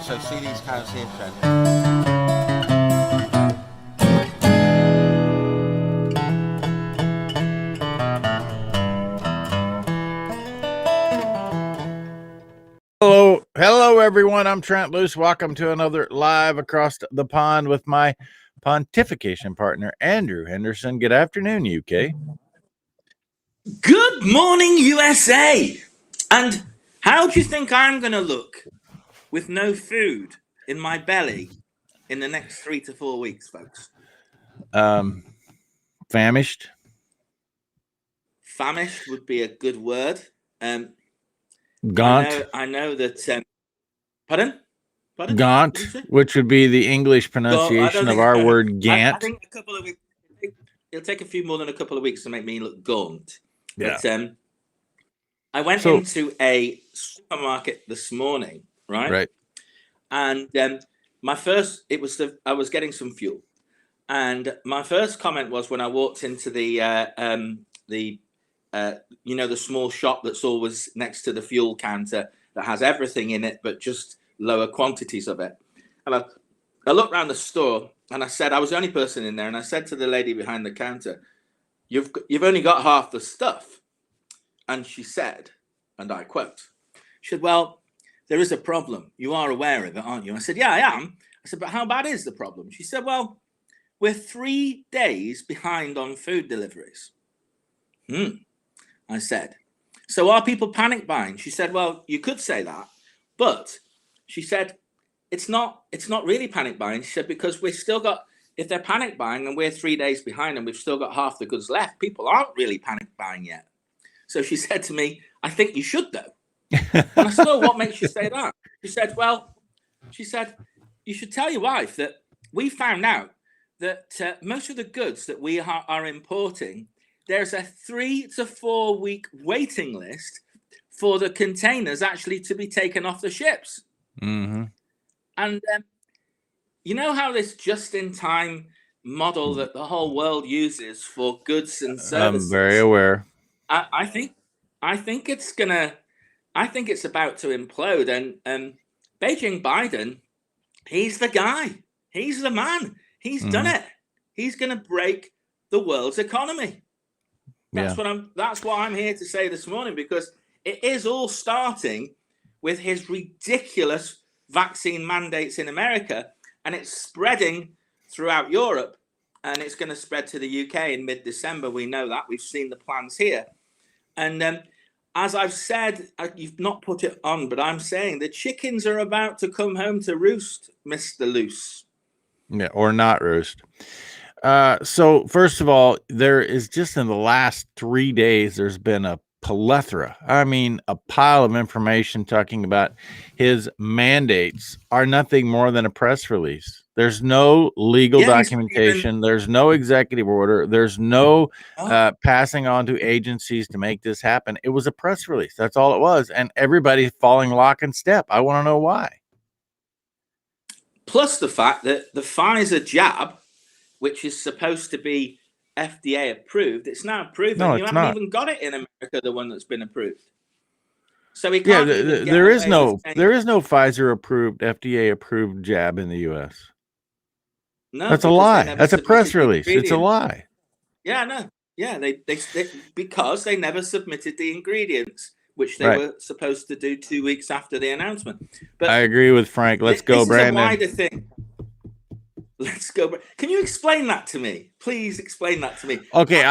So CD's kind of seeing trend. Hello, everyone. I'm Trent Luce. Welcome to another live across the pond with my pontification partner, Andrew Henderson. Good afternoon, UK. Good morning, USA. And how do you think I'm going to look with no food in my belly in the next 3 to 4 weeks, folks? Famished. Famished would be a good word. Gaunt. I know that. Pardon? Gaunt, which would be the English pronunciation of our word Gant. I think a couple of weeks. It'll take a few more than a couple of weeks to make me look gaunt. Yeah. But I went into a supermarket this morning, right? Right. And I was getting some fuel, and my first comment was when I walked into the small shop that's always next to the fuel counter that has everything in it but just lower quantities of it. And I looked around the store and I said, I was the only person in there, and I said to the lady behind the counter, "You've only got half the stuff." And she said, and I quote, she said, "Well, there is a problem. You are aware of it, aren't you?" I said, "Yeah, I am." I said, "But how bad is the problem?" She said, "Well, we're 3 days behind on food deliveries." I said, "So are people panic buying?" She said, "Well, you could say that, but," she said, it's not really panic buying." She said, "Because we've still got, if they're panic buying and we're 3 days behind and we've still got half the goods left, people aren't really panic buying yet." So she said to me, "I think you should, though." And I said, "Oh, what makes you say that?" She said, "Well," she said, "you should tell your wife that we found out that most of the goods that we are importing, there's a 3 to 4 week waiting list for the containers actually to be taken off the ships." Mm-hmm. And you know how this just-in-time model that the whole world uses for goods and services? I'm very aware. I think it's about to implode, and Beijing Biden, he's the guy, he's the man, he's done it. He's going to break the world's economy. That's what I'm here to say this morning, because it is all starting with his ridiculous vaccine mandates in America, and it's spreading throughout Europe, and it's going to spread to the UK in mid-December. We know that. We've seen the plans here. And as I've said, you've not put it on, but I'm saying the chickens are about to come home to roost, Mr. Luce. Yeah, or not roost. So first of all, there is just in the last 3 days, there's been a plethora. I mean, a pile of information talking about his mandates are nothing more than a press release. There's no legal documentation. There's no executive order. There's no passing on to agencies to make this happen. It was a press release. That's all it was. And everybody's falling lock and step. I want to know why. Plus the fact that the Pfizer jab, which is supposed to be FDA approved, it's now approved, and you haven't even got it in America, the one that's been approved. So we can't. There is no Pfizer approved, FDA approved jab in the U.S. No, that's a lie. That's a press release. It's a lie. Yeah, no, yeah, they because they never submitted the ingredients, which they were supposed to do 2 weeks after the announcement. But I agree with Frank. Let's go, Brandon. This is a wider thing. Let's go. Can you explain that to me? Please explain that to me. Okay,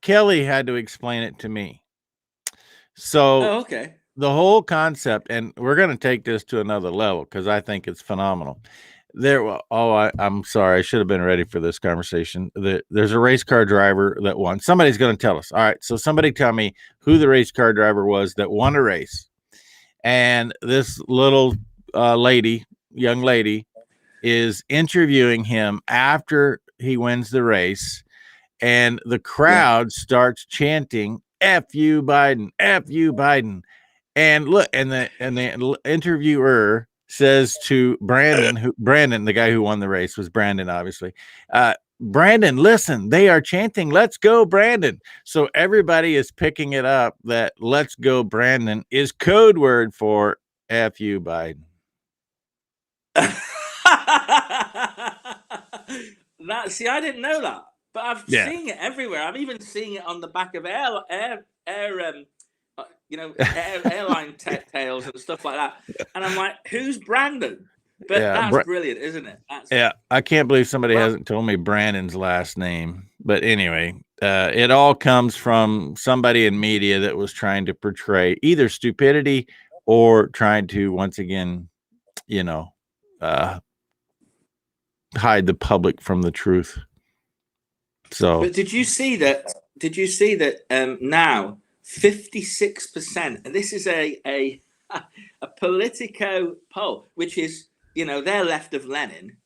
Kelly had to explain it to me. So the whole concept, and we're going to take this to another level because I think it's phenomenal. I'm sorry. I should have been ready for this conversation. There's a race car driver that won. Somebody's going to tell us. All right, so somebody tell me who the race car driver was that won a race. And this little young lady, is interviewing him after he wins the race, and the crowd starts chanting, "F you, Biden, F you, Biden." And look, and the interviewer says to Brandon, the guy who won the race was Brandon, obviously. "Brandon, listen, they are chanting, 'Let's go, Brandon.'" So everybody is picking it up that "Let's go, Brandon" is code word for F you, Biden. See, I didn't know that, but I've seen it everywhere. I've even seen it on the back of airline tails and stuff like that. And I'm like, who's Brandon? But that's brilliant, isn't it? I can't believe somebody hasn't told me Brandon's last name. But anyway, it all comes from somebody in media that was trying to portray either stupidity or trying to, once again, hide the public from the truth. So, but did you see that? Now 56%, and this is a Politico poll, which is, they're left of Lenin,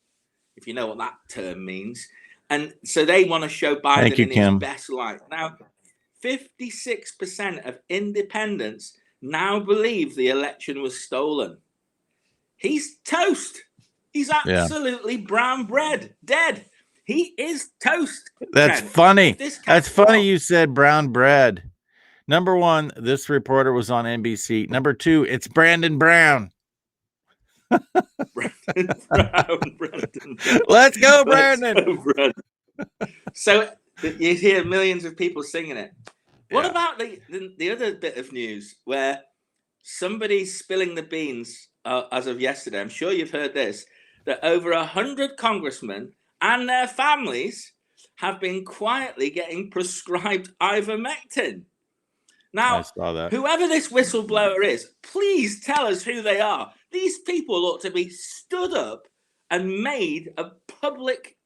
if you know what that term means, and so they want to show Biden in his best light. Now, 56% of independents now believe the election was stolen. He's toast. He's absolutely brown bread, dead. He is toast. That's funny. That's funny you said brown bread. Number one, this reporter was on NBC. Number two, it's Brandon Brown. Brandon Brandon. Let's go, Brandon. So you hear millions of people singing it. What about the other bit of news where somebody's spilling the beans as of yesterday? I'm sure you've heard this, that over 100 congressmen and their families have been quietly getting prescribed ivermectin. Now, I saw that. Whoever this whistleblower is, please tell us who they are. These people ought to be stood up and made a public,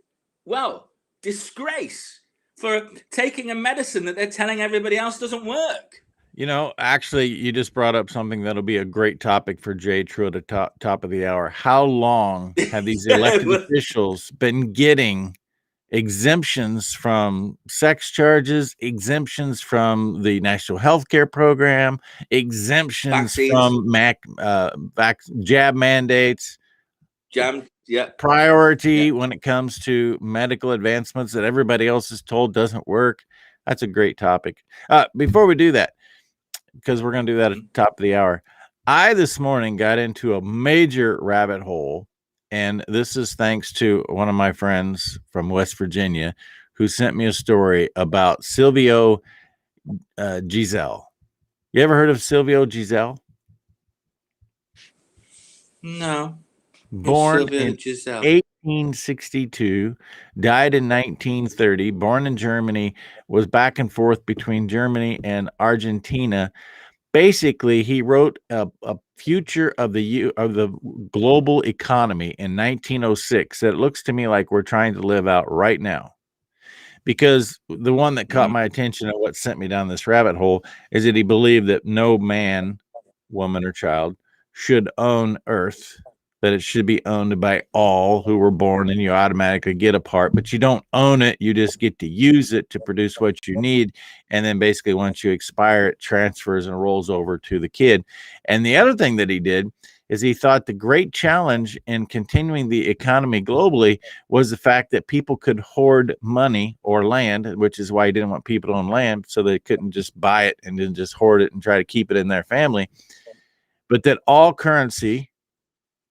disgrace for taking a medicine that they're telling everybody else doesn't work. Actually, you just brought up something that'll be a great topic for Jay True at the top of the hour. How long have these elected officials been getting exemptions from sex charges, exemptions from the National Health Care Program, exemptions from jab mandates, priority when it comes to medical advancements that everybody else is told doesn't work? That's a great topic. Before we do that, because we're going to do that at the top of the hour, I this morning got into a major rabbit hole. And this is thanks to one of my friends from West Virginia who sent me a story about Silvio Giselle. You ever heard of Silvio Giselle? No. Born in 1862, died in 1930, born in Germany, was back and forth between Germany and Argentina. Basically, he wrote a future of the global economy in 1906 that looks to me like we're trying to live out right now. Because the one that caught my attention and what sent me down this rabbit hole is that he believed that no man, woman, or child should own Earth, that it should be owned by all who were born, and you automatically get a part, but you don't own it. You just get to use it to produce what you need. And then basically once you expire, it transfers and rolls over to the kid. And the other thing that he did is he thought the great challenge in continuing the economy globally was the fact that people could hoard money or land, which is why he didn't want people to own land, so they couldn't just buy it and then just hoard it and try to keep it in their family. But that all currency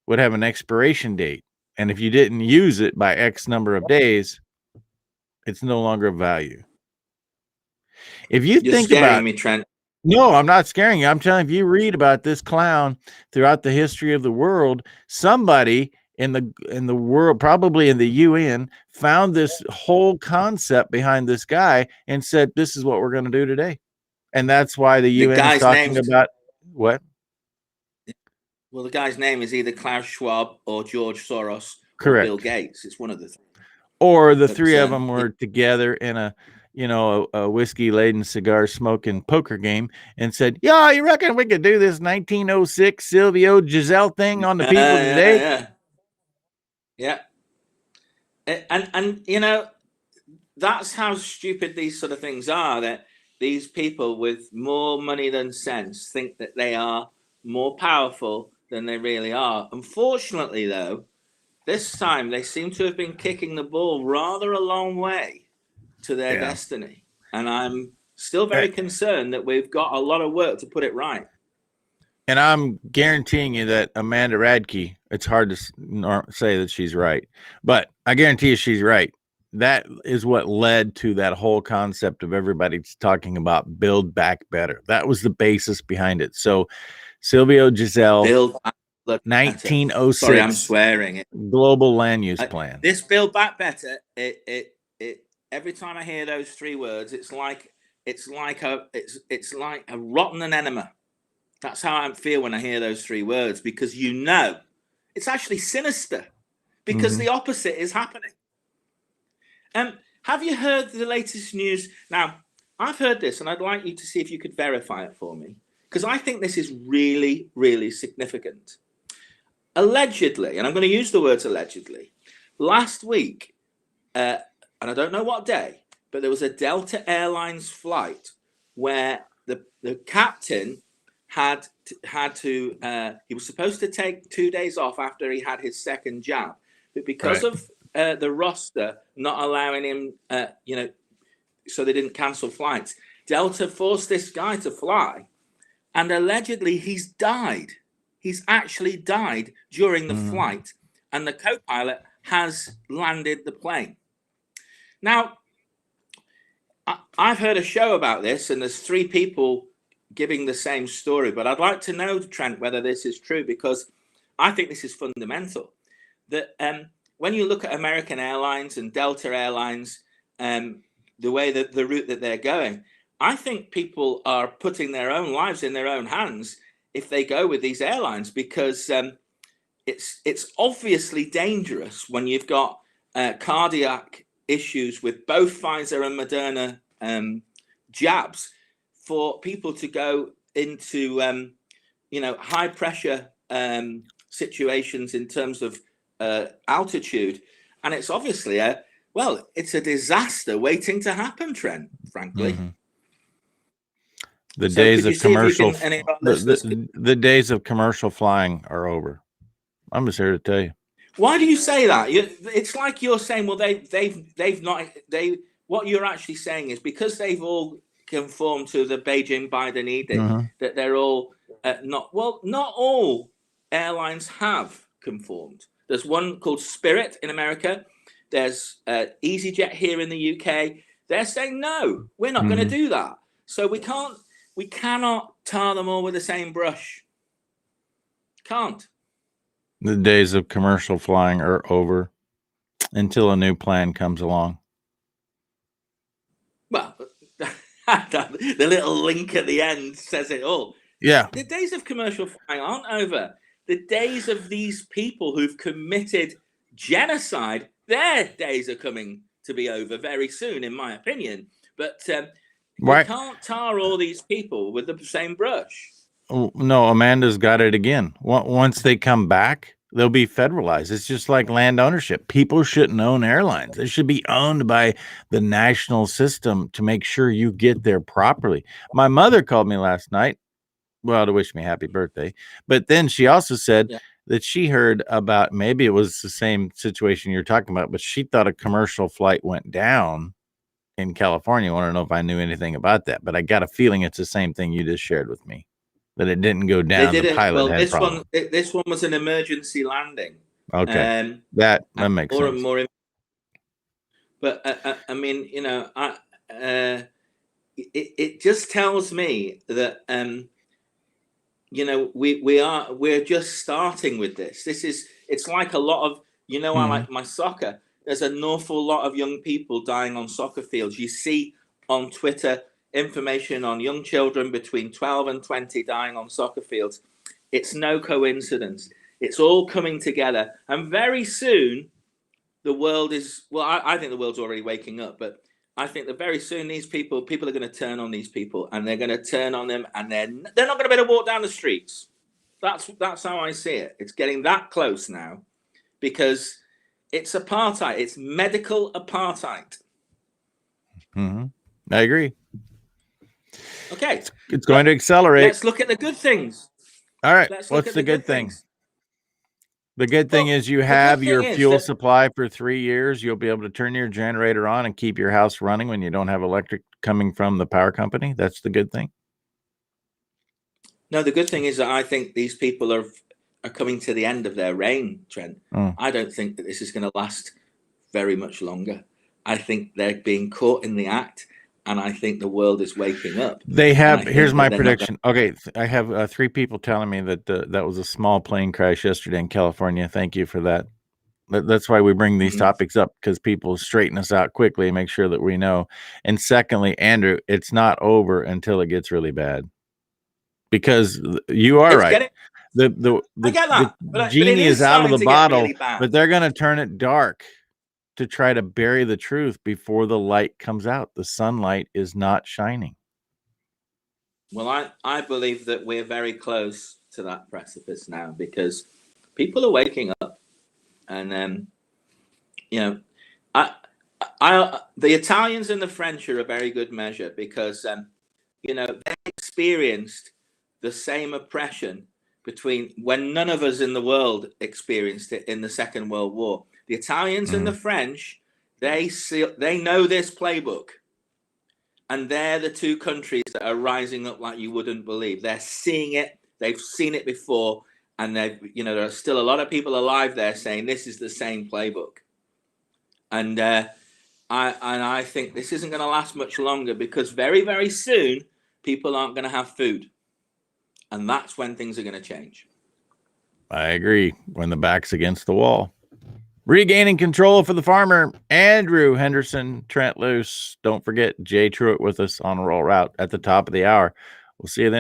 would have an expiration date. And if you didn't use it by X number of days, it's no longer of value. If you think about me, Trent. No, I'm not scaring you. I'm telling you, if you read about this clown throughout the history of the world, somebody in the world, probably in the UN, found this whole concept behind this guy and said, this is what we're going to do today. And that's why the UN is talking about what? Well, the guy's name is either Klaus Schwab or George Soros or Bill Gates. It's one of the three. Or the three of them were together in a whiskey-laden, cigar-smoking poker game and said, yeah, you reckon we could do this 1906 Silvio Giselle thing on the people today? Yeah. And that's how stupid these sort of things are, that these people with more money than sense think that they are more powerful than they really are. Unfortunately, though, this time they seem to have been kicking the ball rather a long way to their destiny. And I'm still very concerned that we've got a lot of work to put it right. And I'm guaranteeing you that Amanda Radke, it's hard to say that she's right, but I guarantee you she's right. That is what led to that whole concept of everybody talking about Build Back Better. That was the basis behind it. So Silvio Giselle, Build Back Better. 1906. Sorry, I'm swearing. Global land use plan. This Build Back Better. It. Every time I hear those three words, it's like a rotten enema. That's how I feel when I hear those three words, because it's actually sinister, because the opposite is happening. Have you heard the latest news? Now, I've heard this, and I'd like you to see if you could verify it for me, because I think this is really, really significant. Allegedly, and I'm going to use the words allegedly, last week, and I don't know what day, but there was a Delta Airlines flight where the captain had to he was supposed to take 2 days off after he had his second jab, but because of the roster not allowing him, so they didn't cancel flights, Delta forced this guy to fly, and allegedly he's died. He's actually died during the flight, and the co-pilot has landed the plane. Now, I've heard a show about this, and there's three people giving the same story, but I'd like to know, Trent, whether this is true, because I think this is fundamental. That when you look at American Airlines and Delta Airlines, the way that the route that they're going, I think people are putting their own lives in their own hands if they go with these airlines, because it's obviously dangerous when you've got cardiac issues with both Pfizer and Moderna jabs, for people to go into high pressure situations in terms of altitude, and it's obviously it's a disaster waiting to happen, Trent, frankly. The days of commercial the days of commercial flying are over. I'm just here to tell you. Why do you say that? It's like you're saying, well, they've not. What you're actually saying is because they've all conformed to the Beijing Biden edict, that they're all not. Well, not all airlines have conformed. There's one called Spirit in America. There's EasyJet here in the UK. They're saying no, we're not going to do that. So we cannot tar them all with the same brush. Can't. The days of commercial flying are over until a new plan comes along. Well, the little link at the end says it all. Yeah. The days of commercial flying aren't over. The days of these people who've committed genocide, their days are coming to be over very soon, in my opinion. But we can't tar all these people with the same brush. Oh, no, Amanda's got it again. Once they come back, they'll be federalized. It's just like land ownership. People shouldn't own airlines. They should be owned by the national system to make sure you get there properly. My mother called me last night, well, to wish me happy birthday. But then she also said that she heard about, maybe it was the same situation you're talking about, but she thought a commercial flight went down in California. I want to know if I knew anything about that, but I got a feeling it's the same thing you just shared with me. That it didn't go down. The pilot had problems. This one was an emergency landing. Okay, that makes sense. But I mean, it just tells me that we're just starting with this. It's like a lot of I like my soccer. There's an awful lot of young people dying on soccer fields. You see on Twitter information on young children between 12 and 20 dying on soccer fields. It's no coincidence. It's all coming together. And very soon, the world is, I think the world's already waking up, but I think that very soon people are going to turn on these people, and they're going to turn on them, and they're not going to be able to walk down the streets. That's how I see it. It's getting that close now, because it's apartheid. It's medical apartheid. I agree. Okay. It's going to accelerate. Let's look at the good things. All right. What's the good thing? The good thing is you have your fuel supply for 3 years. You'll be able to turn your generator on and keep your house running when you don't have electric coming from the power company. That's the good thing. No, the good thing is that I think these people are coming to the end of their reign, Trent. I don't think that this is going to last very much longer. I think they're being caught in the act, and I think the world is waking up. They have. Here's my prediction. Okay, I have 3 people telling me that that was a small plane crash yesterday in California. Thank you for that. That's why we bring these topics up, because people straighten us out quickly and make sure that we know. And secondly, Andrew, it's not over until it gets really bad. Because you are right. The genie is out of the bottle, but they're going to turn it dark to try to bury the truth before the light comes out. The sunlight is not shining. Well, I believe that we're very close to that precipice now, because people are waking up, and you know, the Italians and the French are a very good measure, because you know, they experienced the same oppression between when none of us in the world experienced it in the Second World War. The Italians and the French, they know this playbook, and they're the 2 countries that are rising up like you wouldn't believe. They're seeing it. They've seen it before, and there are still a lot of people alive there saying this is the same playbook. And I think this isn't going to last much longer, because very, very soon people aren't going to have food. And that's when things are going to change. I agree. When the back's against the wall. Regaining control for the farmer, Andrew Henderson, Trent Loos. Don't forget Jay Truitt with us on Roll Route at the top of the hour. We'll see you then.